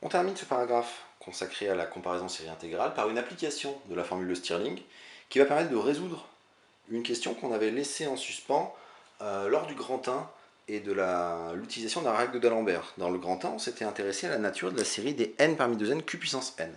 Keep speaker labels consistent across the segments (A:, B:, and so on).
A: On termine ce paragraphe consacré à la comparaison série intégrale par une application de la formule de Stirling qui va permettre de résoudre une question qu'on avait laissée en suspens lors du grand 1 et de l'utilisation de la règle d'Alembert. Dans le grand 1, on s'était intéressé à la nature de la série des n parmi 2n q puissance n.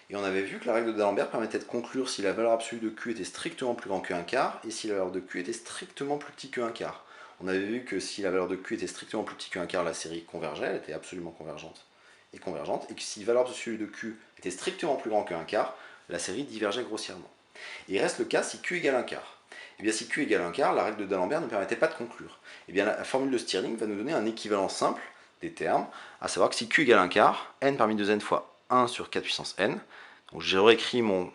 A: Et on avait vu que la règle d'Alembert permettait de conclure si la valeur absolue de q était strictement plus grand que 1 quart et si la valeur de q était strictement plus petit que 1 quart. On avait vu que si la valeur de q était strictement plus petit que 1 quart, la série convergeait, elle était absolument convergente, et que si la valeur absolue de q était strictement plus grand que 1 quart, la série divergeait grossièrement. Et il reste le cas si q égale 1 quart. Et bien si q égale 1 quart, la règle d'Alembert ne permettait pas de conclure. Et bien la formule de Stirling va nous donner un équivalent simple des termes, à savoir que si q égale 1 quart, n parmi 2n fois 1 sur 4 puissance n, donc j'ai réécrit mon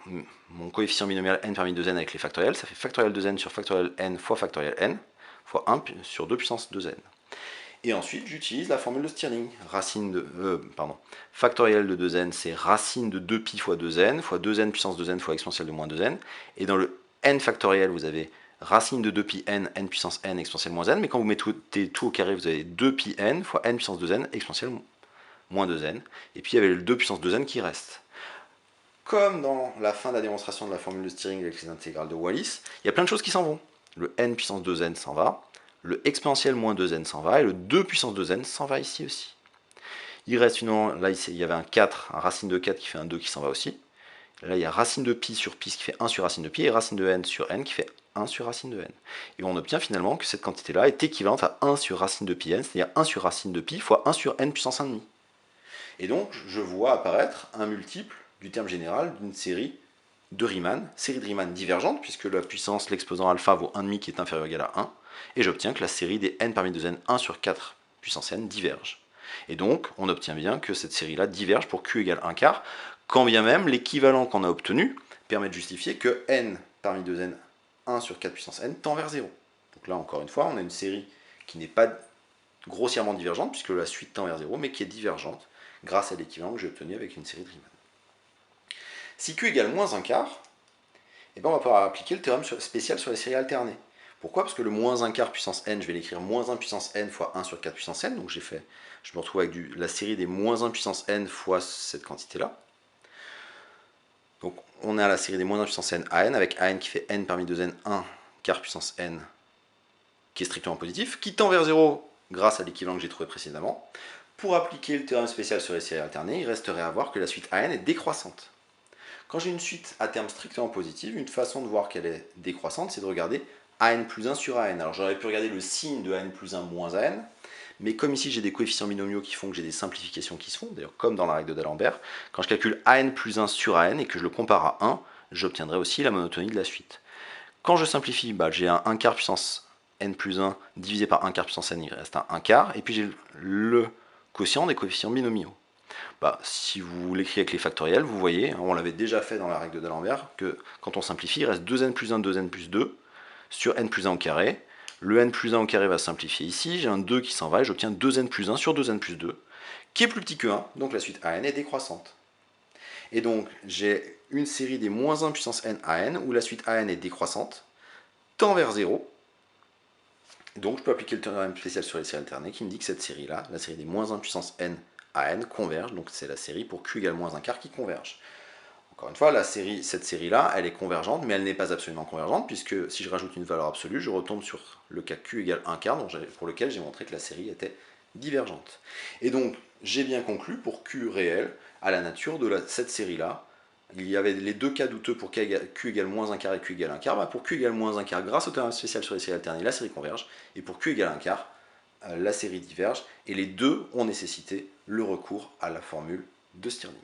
A: coefficient binomial n parmi 2n avec les factoriels, ça fait factoriel 2n sur factoriel n fois factoriel n, fois 1 sur 2 puissance 2n. Et ensuite, j'utilise la formule de Stirling. Factoriel de 2n, c'est racine de 2pi fois 2n, fois 2n puissance 2n fois exponentielle de moins 2n. Et dans le n factoriel, vous avez racine de 2pi n, n puissance n, exponentielle moins n. Mais quand vous mettez tout au carré, vous avez 2pi n fois n puissance 2n, exponentielle moins 2n. Et puis il y avait le 2 puissance 2n qui reste. Comme dans la fin de la démonstration de la formule de Stirling avec les intégrales de Wallis, il y a plein de choses qui s'en vont. Le n puissance 2n s'en va, le exponentiel moins 2n s'en va, et le 2 puissance 2n s'en va ici aussi. Il reste finalement, là il y avait un 4, un racine de 4 qui fait un 2 qui s'en va aussi. Là il y a racine de pi sur pi qui fait 1 sur racine de pi, et racine de n sur n qui fait 1 sur racine de n. Et on obtient finalement que cette quantité-là est équivalente à 1 sur racine de pi n, c'est-à-dire 1 sur racine de pi fois 1 sur n puissance 1,5. Et donc je vois apparaître un multiple du terme général d'une série de Riemann, série de Riemann divergente, puisque la puissance, l'exposant alpha vaut 1,5 qui est inférieur ou égal à 1, et j'obtiens que la série des n parmi 2n 1 sur 4 puissance n diverge. Et donc, on obtient bien que cette série-là diverge pour q égale 1 quart, quand bien même l'équivalent qu'on a obtenu permet de justifier que n parmi 2n 1 sur 4 puissance n tend vers 0. Donc là, encore une fois, on a une série qui n'est pas grossièrement divergente, puisque la suite tend vers 0, mais qui est divergente, grâce à l'équivalent que j'ai obtenu avec une série de Riemann. Si q égale moins 1 quart, eh ben on va pouvoir appliquer le théorème spécial sur les séries alternées. Pourquoi? Parce que le moins 1 quart puissance n, je vais l'écrire moins 1 puissance n fois 1 sur 4 puissance n, donc je me retrouve avec la série des moins 1 puissance n fois cette quantité-là. Donc on a la série des moins 1 puissance n à n, avec an qui fait n parmi 2n 1 quart puissance n, qui est strictement positif, qui tend vers 0 grâce à l'équivalent que j'ai trouvé précédemment. Pour appliquer le théorème spécial sur les séries alternées, il resterait à voir que la suite an est décroissante. Quand j'ai une suite à terme strictement positive, une façon de voir qu'elle est décroissante, c'est de regarder an plus 1 sur an. Alors j'aurais pu regarder le signe de an plus 1 moins an, mais comme ici j'ai des coefficients binomiaux qui font que j'ai des simplifications qui se font, d'ailleurs comme dans la règle d'Alembert, quand je calcule an plus 1 sur an et que je le compare à 1, j'obtiendrai aussi la monotonie de la suite. Quand je simplifie, j'ai un 1 quart puissance n plus 1 divisé par 1 quart puissance n, il reste un 1 quart, et puis j'ai le quotient des coefficients binomiaux. Si vous l'écrivez avec les factoriels, vous voyez, on l'avait déjà fait dans la règle d'Alembert, que quand on simplifie, il reste 2n plus 1, 2n plus 2 sur n plus 1 au carré. Le n plus 1 au carré va simplifier ici, j'ai un 2 qui s'en va et j'obtiens 2n plus 1 sur 2n plus 2, qui est plus petit que 1, donc la suite an est décroissante. Et donc j'ai une série des moins 1 puissance n à n, où la suite an est décroissante, tend vers 0, donc je peux appliquer le théorème spécial sur les séries alternées qui me dit que cette série-là, la série des moins 1 puissance n à n converge, donc c'est la série pour q égale moins 1 quart qui converge. Encore une fois, cette série-là, elle est convergente, mais elle n'est pas absolument convergente, puisque si je rajoute une valeur absolue, je retombe sur le cas q égale 1 quart, pour lequel j'ai montré que la série était divergente. Et donc, j'ai bien conclu pour q réel à la nature de cette série-là. Il y avait les deux cas douteux pour q égale moins 1 quart et q égale 1 quart. Pour q égale moins 1 quart, grâce au théorème spécial sur les séries alternées, la série converge, et pour q égale 1 quart, la série diverge, et les deux ont nécessité le recours à la formule de Stirling.